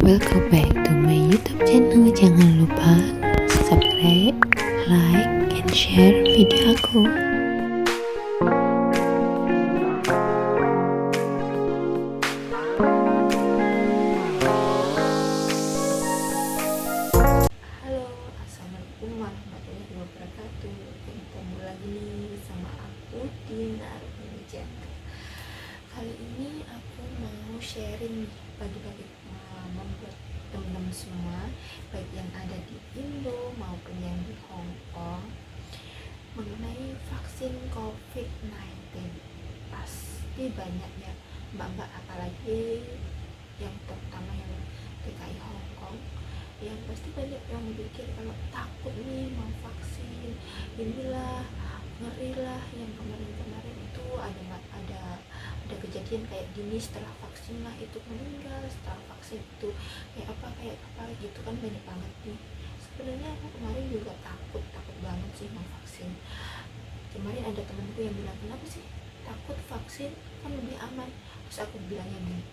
Welcome back to my YouTube channel. Jangan lupa subscribe, like, and share video aku. Halo, assalamualaikum warahmatullahi wabarakatuh. Ketemu lagi nih sama aku di Narumi Channel. Kali ini aku mau sharing bagi-bagi pengalaman buat teman-teman semua, baik yang ada di Indo maupun yang di Hong Kong, mengenai vaksin COVID-19. Pasti banyak ya mbak-mbak, apalagi yang terutama yang TKI Hong Kong, yang pasti banyak yang mikir kalau takut nih mau vaksin, inilah ngerilah. Yang kemarin-kemarin itu ada kejadian kayak gini, setelah vaksin lah itu meninggal, setelah vaksin itu kayak apa gitu kan, banyak banget nih. Sebenarnya aku kemarin juga takut banget sih mau vaksin. Kemarin ada temanku yang bilang, kenapa sih takut, vaksin kan lebih aman. Terus aku bilangnya gini,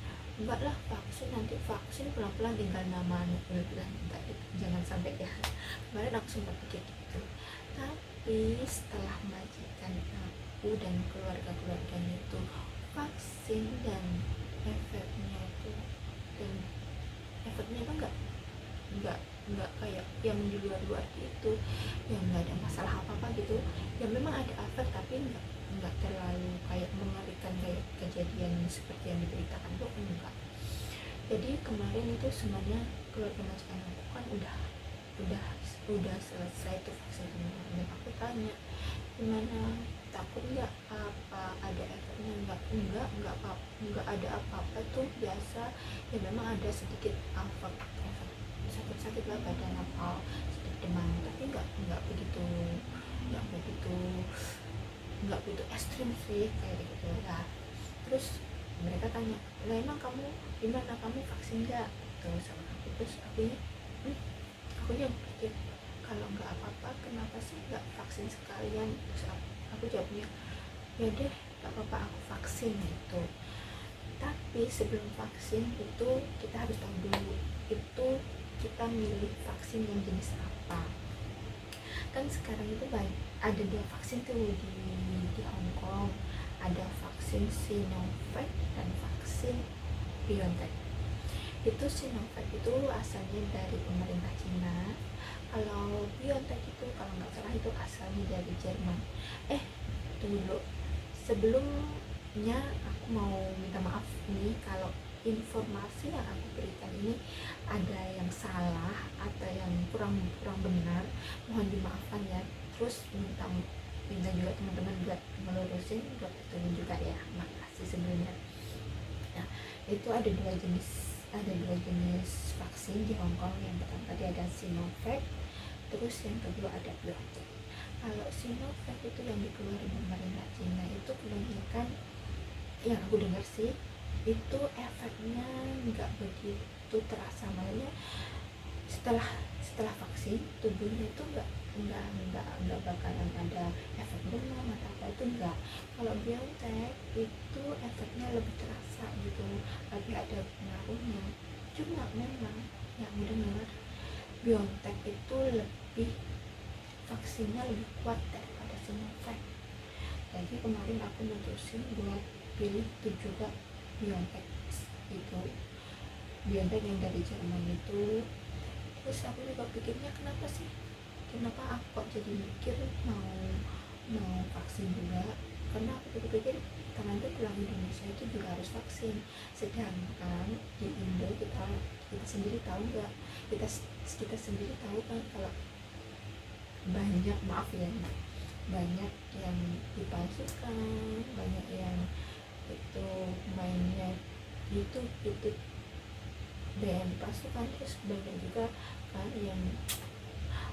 enggak lah, vaksin pelan-pelan tinggal nama anak. Bilang enggak, jangan sampai ya. Kemarin aku sempat pikir gitu, tapi setelah majikan aku dan keluarganya itu vaksin, dan efeknya itu enggak kayak yang di luar itu, yang enggak ada masalah apa gitu. Ya memang ada efek, tapi enggak terlalu kayak mengerikan kayak kejadian seperti yang diberitakan tuh, enggak. Jadi kemarin itu semuanya keluarga majikan aku kan udah selesai tuh vaksin semua, dan aku tanya gimana, takut nggak, apa ada efeknya? Enggak ada apa-apa tuh, biasa ya. Memang ada sedikit efek sakit lah badan, apa sedikit demam, tapi enggak begitu ekstrim sih kayak gitu lah. Terus mereka tanya, lah emang kamu gimana, kamu vaksin nggak tuh sama aku? Terus aku yang pikir, kalau nggak apa-apa kenapa sih nggak vaksin sekalian? Terus aku jawabnya, ya deh nggak apa-apa, aku vaksin gitu. Tapi sebelum vaksin itu kita harus tahu dulu itu kita milih vaksin yang jenis apa. Kan sekarang itu ada 2 vaksin tuh di Hong Kong, ada vaksin Sinovac dan vaksin BioNTech. Itu Sinovac itu asalnya dari pemerintah Cina, kalau BioNTech itu kalau nggak salah itu asalnya dari Jerman. Tunggu dulu, sebelumnya aku mau minta maaf nih kalau informasi yang aku berikan ini ada yang salah atau yang kurang benar, mohon dimaafkan ya. Terus minta juga teman-teman buat ngelurusin, buat itu juga ya, makasih sebelumnya. Nah, itu ada dua jenis vaksin di Hong Kong. Yang pertama tadi ada Sinovac, terus yang kedua ada BioNTech. Kalau Sinovac itu yang dikeluarin pemerintah Cina itu kebanyakan yang aku dengar sih itu efeknya nggak begitu terasa, makanya setelah vaksin tubuhnya itu nggak bakalan ada efek demam atau apa, itu enggak. Kalau BioNTech itu efeknya lebih terasa gitu, lebih ada pengaruhnya. Cuma memang yang dengar BioNTech itu vaksinnya lebih kuat daripada Sinovac. Jadi kemarin aku mutusin buat pilih itu juga BioNTech, itu BioNTech yang dari Jerman itu. Terus aku juga pikirnya, kenapa aku kok jadi mikir mau vaksin juga, karena aku pikir nanti pulang Indonesia itu juga harus vaksin. Sedangkan di Indo kita sendiri tahu nggak, kita sendiri tahu kan kalau banyak yang dipalsukan, banyak yang itu mainnya itu dan pasukan. Terus banyak juga kan yang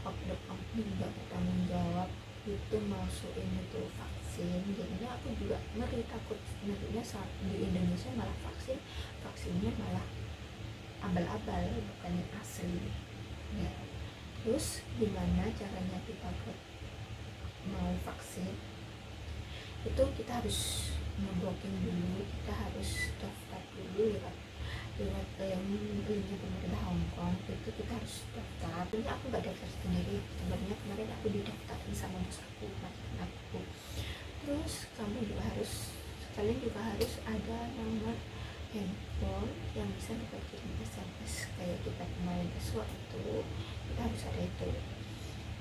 oknum nggak bertanggung jawab itu masukin itu vaksin. Jadinya aku juga ngeri, takut nantinya saat di Indonesia malah vaksinnya malah abal-abal, bukan yang asli ya. Terus gimana caranya kita mau vaksin? Itu kita harus nge-booking dulu, kita harus daftar dulu lewat linknya pemerintah Hong Kong itu kita harus daftar. Sebenarnya aku nggak daftar sendiri, sebenarnya kemarin aku didaftarin sama bos aku, majikan aku. Terus kalian juga harus ada nomor handphone yang bisa dapat kirim SMS kayak kita kemarin itu, kita harus ada itu.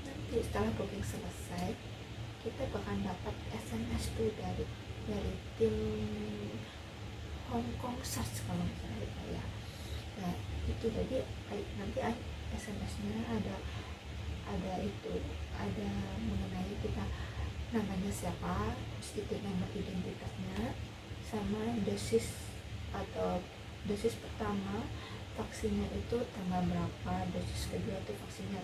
Nanti setelah booking selesai, kita bakal dapat SMS tuh dari tim Hong Kong Search kalau misalnya gitu ya. Nah itu jadi nanti SMS-nya ada mengenai kita namanya siapa, terus itu nomor identitasnya, sama dosis pertama vaksinnya itu tanggal berapa, dosis kedua itu vaksinnya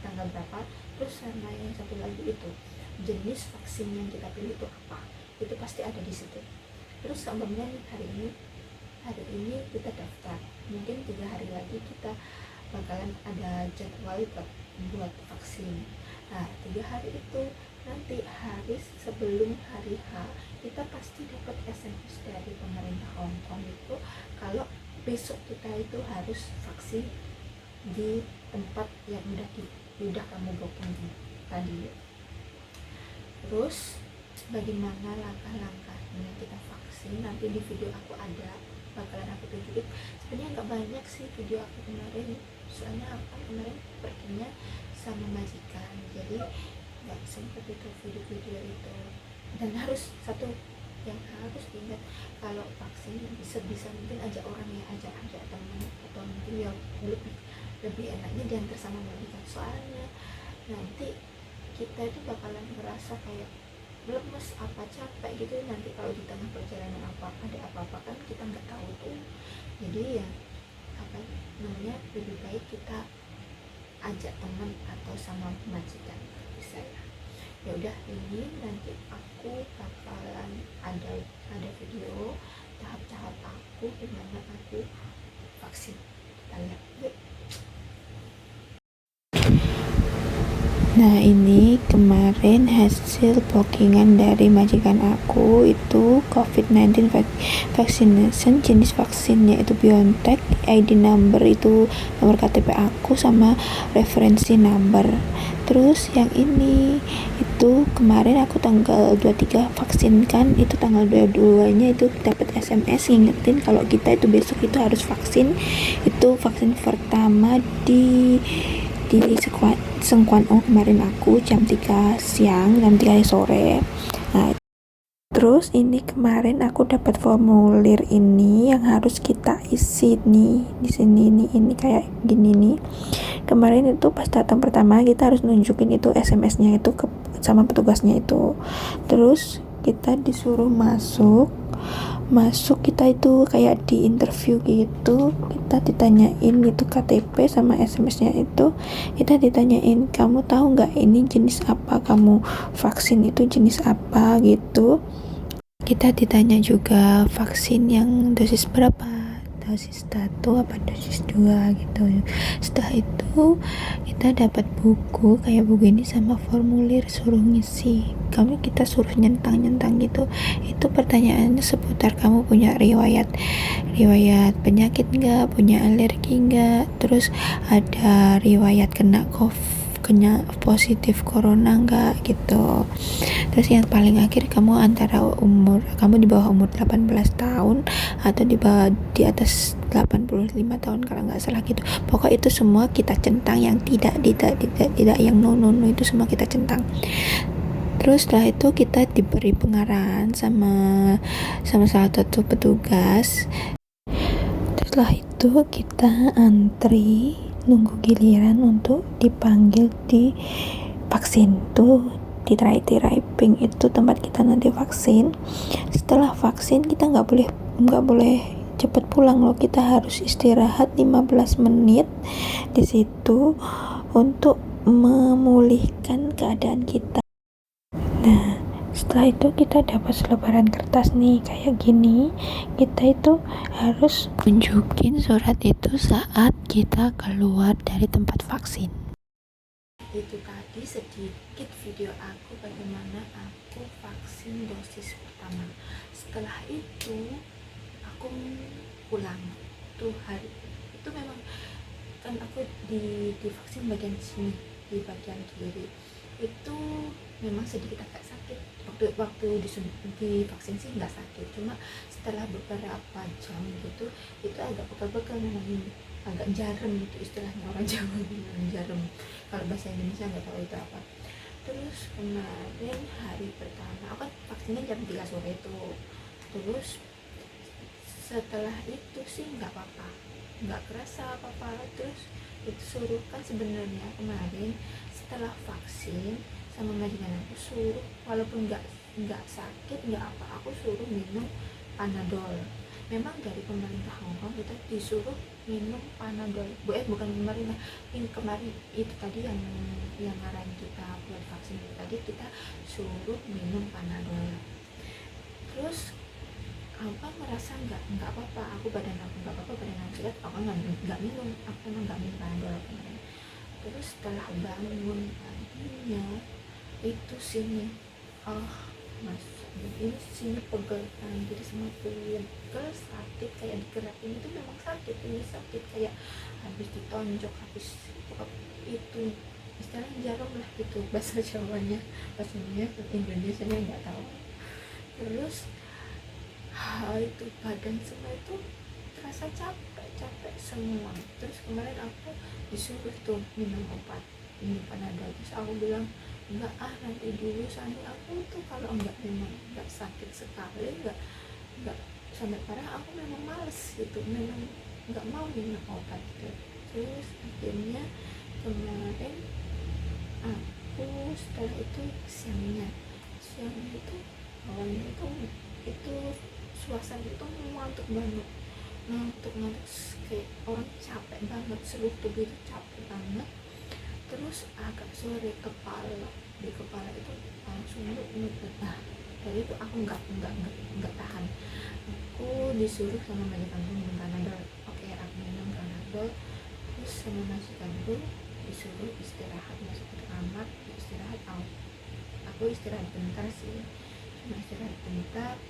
tanggal berapa, terus sama yang satu lagi itu jenis vaksin yang kita pilih itu apa, itu pasti ada di situ. Terus sebelumnya hari ini kita daftar, mungkin 3 hari lagi kita bakalan ada jadwal buat vaksin. Nah 3 hari itu nanti hari sebelum hari H kita pasti dapat SMS dari pemerintah Hong Kong itu kalau besok kita itu harus vaksin di tempat yang udah kamu booking tadi. Terus bagaimana langkah-langkahnya kita vaksin, nanti di video aku bakalan aku tunjukin. Sebenarnya nggak banyak sih video aku kemarin, soalnya aku kemarin perginya sama majikan, jadi nggak sempet itu video-video itu. Dan harus diingat, kalau vaksin bisa mungkin ajak orang ya, ajak teman, atau mungkin ya lebih enaknya diantar sama majikan, soalnya nanti kita itu bakalan merasa kayak lemes apa capek gitu nanti kalau di tengah perjalanan ada apa-apa kan kita nggak tahu tuh. Jadi ya lebih baik kita ajak teman atau sama majikan bisa ya. Udah, ini nanti aku bakalan ada video tahap-tahap aku gimana aku vaksin, kita lihat yuk. Nah ini kemarin hasil bookingan dari majikan aku itu COVID-19 vaccination, jenis vaksinnya itu BioNTech, ID number itu nomor KTP aku sama referensi number. Terus yang ini itu kemarin aku tanggal 23 vaksin kan, itu tanggal 22 nya itu dapat SMS ngingetin kalau kita itu besok itu harus vaksin. Itu vaksin pertama di Sengkuan kemarin aku jam 3 siang, jam 3 sore. Nah, terus ini kemarin aku dapat formulir ini yang harus kita isi nih di sini nih, ini kayak gini nih. Kemarin itu pas datang pertama kita harus nunjukin itu SMS-nya itu sama petugasnya itu. Terus kita disuruh masuk kita itu kayak di interview gitu, kita ditanyain gitu KTP sama SMS-nya itu, kita ditanyain kamu tahu nggak ini jenis apa, kamu vaksin itu jenis apa gitu. Kita ditanya juga vaksin yang dosis berapa, dosis 1 apa dosis 2 gitu. Setelah itu kita dapat buku kayak buku ini sama formulir suruh ngisi, kita suruh nyentang gitu. Itu pertanyaannya seputar kamu punya riwayat penyakit nggak, punya alergi nggak, terus ada riwayat kena positif corona enggak gitu. Terus yang paling akhir kamu di bawah umur 18 tahun atau di atas 85 tahun kalau nggak salah gitu. Pokok itu semua kita centang, yang tidak yang no itu semua kita centang. Terus setelah itu kita diberi pengarahan sama salah satu petugas. Setelah itu kita antri nunggu giliran untuk dipanggil di vaksin tuh, di driving itu tempat kita nanti vaksin. Setelah vaksin kita nggak boleh cepet pulang loh, kita harus istirahat 15 menit di situ untuk memulihkan keadaan kita. Nah setelah itu kita dapat selebaran kertas nih kayak gini, kita itu harus tunjukin surat itu saat kita keluar dari tempat vaksin. Itu tadi sedikit video aku bagaimana aku vaksin dosis pertama. Setelah itu aku pulang itu hari itu memang kan aku divaksin bagian sini, di bagian kiri itu memang sedikit agak sakit. Waktu divaksin sih nggak sakit, cuma setelah beberapa jam gitu itu agak pegel-pegel, memang ini agak jarem gitu istilahnya orang Jawa bilang jarem, kalau bahasa Indonesia nggak tahu itu apa. Terus kemarin hari pertama aku kan vaksinnya jam 3 sore tuh, terus setelah itu sih nggak apa-apa, nggak kerasa apa-apa. Terus itu suruh kan sebenarnya kemarin setelah vaksin sama majikan aku suruh, walaupun nggak sakit nggak apa, aku suruh minum Panadol. Memang dari pemerintah Hongkong kita disuruh minum Panadol, bukan pemerintah, ini kemarin itu tadi yang ngarahin kita buat vaksin itu tadi, kita suruh minum Panadol. Terus apa merasa nggak apa-apa, badan aku nggak apa-apa, badan aku sehat, aku nggak minum, aku emang nggak minum Panadol kemarin. Terus setelah bangun paginya itu sini, mas ini sini pegel kan, jadi semua pegel sakit kayak digerakin, itu memang sakit, ini sakit kayak habis ditonjok, habis itu istilahnya jarum lah gitu bahasa Jawanya, bahasa Indonesia nya nggak tahu. Terus itu badan semua itu terasa capek semua. Terus kemarin aku disuruh tuh minum obat, minum Panadol. Terus aku bilang enggak nanti dulu, soalnya aku tuh kalau memang nggak sakit sekali, nggak sampai parah, aku memang males gitu, memang nggak mau minum obat gitu. Terus akhirnya kemarin aku setelah itu siangnya itu awalnya itu suasana itu ngantuk banget, ngantuk kayak orang capek banget, seluruh tubuh itu capek banget. Terus agak sore di kepala itu langsung nut. Dari itu aku nggak tahan, aku disuruh sama majikanku minum Panadol. Oke, aku minum Panadol. Terus sama majikanku disuruh istirahat, masuk ke kamar istirahat. Aku istirahat bentar sih, cuma istirahat bentar.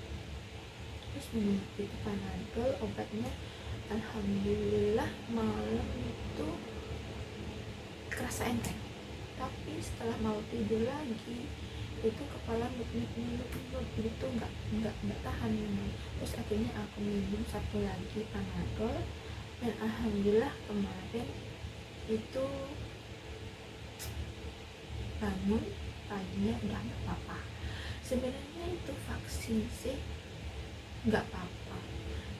Terus minum itu Panadol, obatnya alhamdulillah malam itu kerasa enteng, tapi setelah mau tidur lagi itu kepala nut gitu, nggak tahan minum. Terus akhirnya aku minum satu lagi Panadol, dan alhamdulillah kemarin itu bangun paginya udah nggak apa-apa. Sebenarnya itu vaksin sih nggak apa-apa,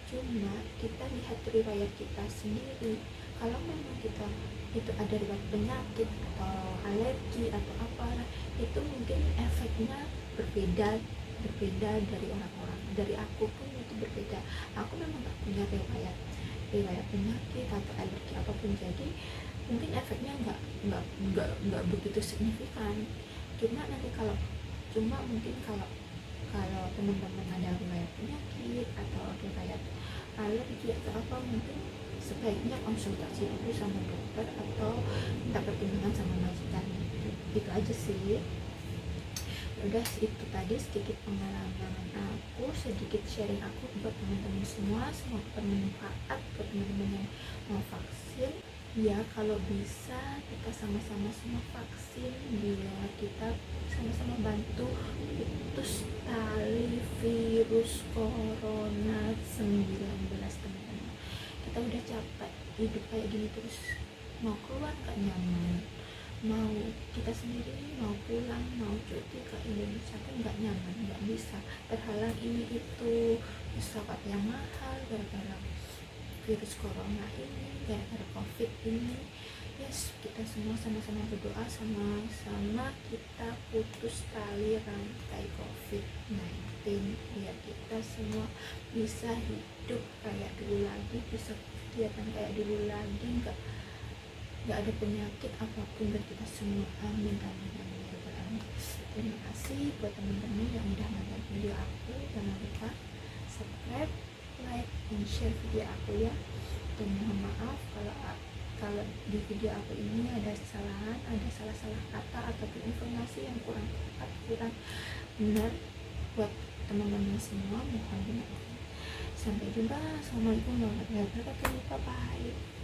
cuma kita lihat riwayat kita sendiri. Kalau memang kita itu ada riwayat penyakit atau alergi atau apa, itu mungkin efeknya berbeda dari orang-orang. Dari aku pun itu berbeda, aku memang nggak punya riwayat penyakit atau alergi apapun, jadi mungkin efeknya nggak begitu signifikan. Cuma mungkin kalau teman-teman ada riwayat penyakit atau riwayat alergi atau apa, mungkin sebaiknya konsultasi dulu sama dokter atau minta pertimbangan sama majikan. Itu aja sih. Udah, itu tadi sedikit pengalaman aku, sedikit sharing aku buat teman-teman semua. Semoga bermanfaat buat teman-teman yang mau vaksin. Ya, kalau bisa kita sama-sama semua vaksin biar kita sama-sama bantu putus tali virus corona 19, teman-teman. Kita udah capek hidup kayak gini terus, mau keluar gak nyaman, mau kita sendiri mau pulang, mau cuti ke Indonesia kan nggak nyaman, nggak bisa, terhalang ini itu, pesawat yang mahal gara-gara virus corona ini, gara-gara covid ini. Yes, kita semua sama-sama berdoa, sama-sama kita putus tali rantai covid-19 biar kita semua bisa hidup kayak dulu lagi, bisa kelihatan kayak dulu lagi, nggak ada penyakit apapun buat kita semua. Amin amin amin ya rabbal alamin. Terima kasih buat teman-teman yang udah nonton video aku. Jangan lupa subscribe, like, dan share video aku ya. Dan mohon maaf kalau di video aku ini ada kesalahan, ada salah-salah kata ataupun informasi yang kurang tepat, kurang benar buat teman-teman semua, mohon dimaafkan. Sampai jumpa. Assalamualaikum warahmatullahi wabarakatuh. Bye bye.